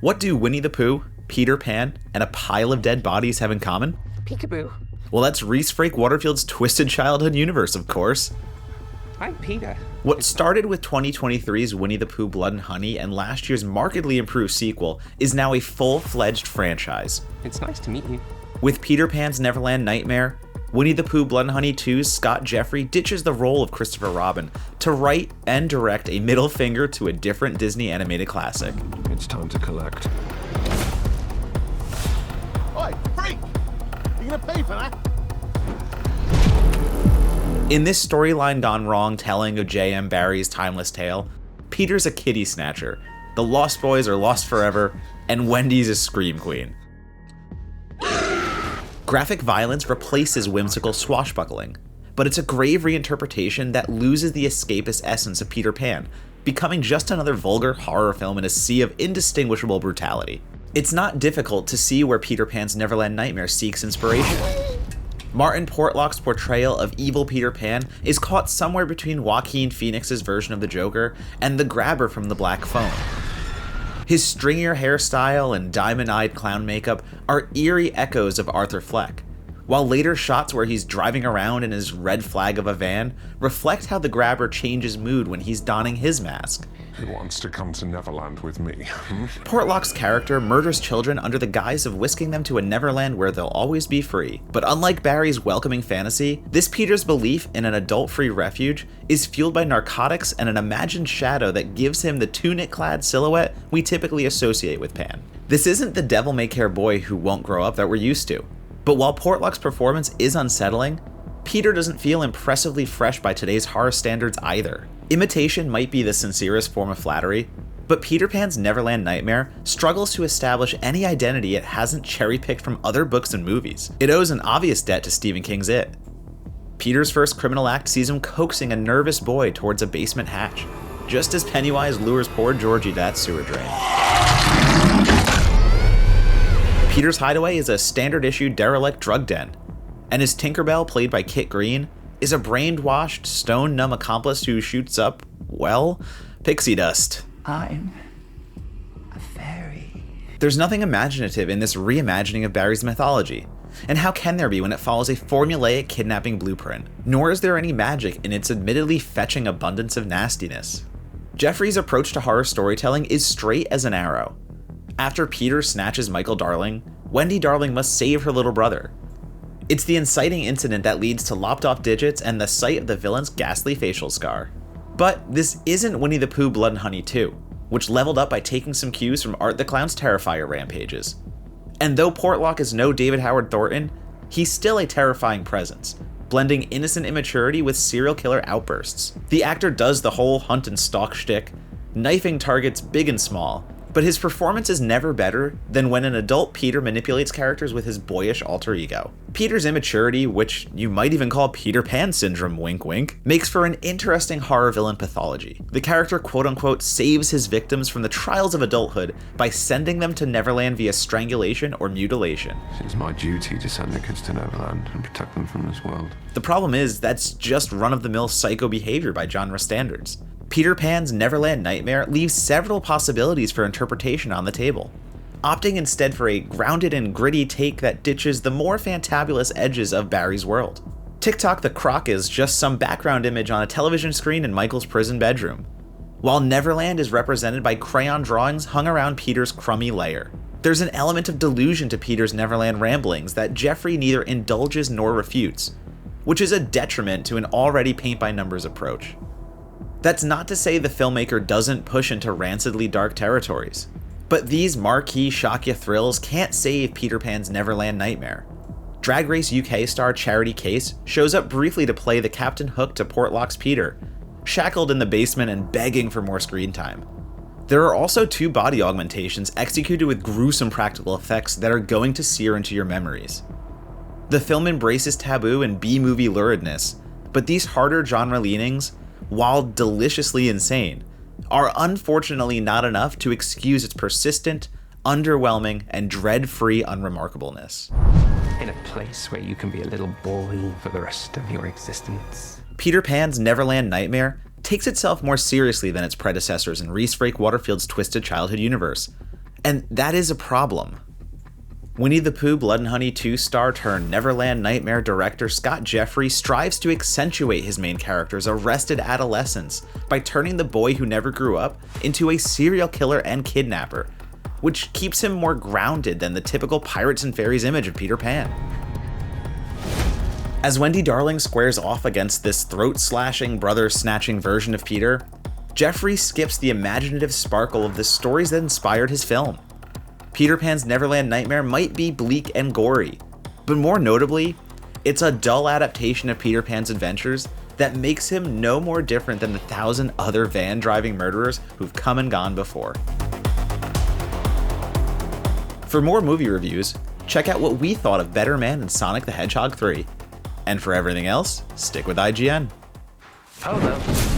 What do Winnie-the-Pooh, Peter Pan, and a pile of dead bodies have in common? Peekaboo. Well, that's Rhys Frake-Waterfield's twisted childhood universe, of course. I'm Peter. What started with 2023's Winnie-the-Pooh Blood and Honey and last year's markedly improved sequel is now a full-fledged franchise. It's nice to meet you. With Peter Pan's Neverland Nightmare, Winnie-the-Pooh Blood and Honey 2's Scott Jeffrey ditches the role of Christopher Robin to write and direct a middle finger to a different Disney animated classic. It's time to collect. Oi, freak! You gonna pay for that? In this storyline gone wrong telling of J.M. Barrie's timeless tale, Peter's a kitty snatcher, the Lost Boys are lost forever, and Wendy's a scream queen. Graphic violence replaces whimsical swashbuckling, but it's a grave reinterpretation that loses the escapist essence of Peter Pan, becoming just another vulgar horror film in a sea of indistinguishable brutality. It's not difficult to see where Peter Pan's Neverland Nightmare seeks inspiration. Martin Portlock's portrayal of evil Peter Pan is caught somewhere between Joaquin Phoenix's version of the Joker and the Grabber from The Black Phone. His stringier hairstyle and diamond-eyed clown makeup are eerie echoes of Arthur Fleck, while later shots where he's driving around in his red flag of a van reflect how the Grabber changes mood when he's donning his mask. Who wants to come to Neverland with me? Portlock's character murders children under the guise of whisking them to a Neverland where they'll always be free. But unlike Barrie's welcoming fantasy, this Peter's belief in an adult-free refuge is fueled by narcotics and an imagined shadow that gives him the tunic-clad silhouette we typically associate with Pan. This isn't the devil-may-care boy who won't grow up that we're used to. But while Portlock's performance is unsettling, Peter doesn't feel impressively fresh by today's horror standards either. Imitation might be the sincerest form of flattery, but Peter Pan's Neverland Nightmare struggles to establish any identity it hasn't cherry-picked from other books and movies. It owes an obvious debt to Stephen King's It. Peter's first criminal act sees him coaxing a nervous boy towards a basement hatch, just as Pennywise lures poor Georgie to that sewer drain. Peter's hideaway is a standard-issue derelict drug den, and his Tinkerbell, played by Kit Green, is a brainwashed, stone-numb accomplice who shoots up, well, pixie dust. I'm a fairy. There's nothing imaginative in this reimagining of Barrie's mythology, and how can there be when it follows a formulaic kidnapping blueprint? Nor is there any magic in its admittedly fetching abundance of nastiness. Jeffrey's approach to horror storytelling is straight as an arrow. After Peter snatches Michael Darling, Wendy Darling must save her little brother. It's the inciting incident that leads to lopped-off digits and the sight of the villain's ghastly facial scar. But this isn't Winnie-the-Pooh Blood and Honey 2, which leveled up by taking some cues from Art the Clown's Terrifier rampages. And though Portlock is no David Howard Thornton, he's still a terrifying presence, blending innocent immaturity with serial killer outbursts. The actor does the whole hunt and stalk shtick, knifing targets big and small, but his performance is never better than when an adult Peter manipulates characters with his boyish alter ego. Peter's immaturity, which you might even call Peter Pan syndrome, wink wink, makes for an interesting horror villain pathology. The character quote-unquote saves his victims from the trials of adulthood by sending them to Neverland via strangulation or mutilation. It's my duty to send the kids to Neverland and protect them from this world. The problem is that's just run-of-the-mill psycho behavior by genre standards. Peter Pan's Neverland Nightmare leaves several possibilities for interpretation on the table, opting instead for a grounded and gritty take that ditches the more fantabulous edges of Barrie's world. TikTok the Croc is just some background image on a television screen in Michael's prison bedroom, while Neverland is represented by crayon drawings hung around Peter's crummy lair. There's an element of delusion to Peter's Neverland ramblings that Jeffrey neither indulges nor refutes, which is a detriment to an already paint-by-numbers approach. That's not to say the filmmaker doesn't push into rancidly dark territories, but these marquee shock-ya thrills can't save Peter Pan's Neverland Nightmare. Drag Race UK star Charity Case shows up briefly to play the Captain Hook to Portlock's Peter, shackled in the basement and begging for more screen time. There are also 2 body augmentations executed with gruesome practical effects that are going to sear into your memories. The film embraces taboo and B-movie luridness, but these harder genre leanings, while deliciously insane, are unfortunately not enough to excuse its persistent, underwhelming, and dread-free unremarkableness. In a place where you can be a little boy for the rest of your existence. Peter Pan's Neverland Nightmare takes itself more seriously than its predecessors in Rhys Frake-Waterfield's twisted childhood universe, And that is a problem. Winnie-the-Pooh Blood and Honey 2 star turned Neverland Nightmare director Scott Jeffrey strives to accentuate his main character's arrested adolescence by turning the boy who never grew up into a serial killer and kidnapper, which keeps him more grounded than the typical pirates-and-fairies image of Peter Pan. As Wendy Darling squares off against this throat-slashing, brother-snatching version of Peter, Jeffrey skips the imaginative sparkle of the stories that inspired his film. Peter Pan's Neverland Nightmare might be bleak and gory, but more notably, it's a dull adaptation of Peter Pan's adventures that makes him no more different than the 1,000 other van-driving murderers who've come and gone before. For more movie reviews, check out what we thought of Better Man and Sonic the Hedgehog 3. And for everything else, stick with IGN. Oh no.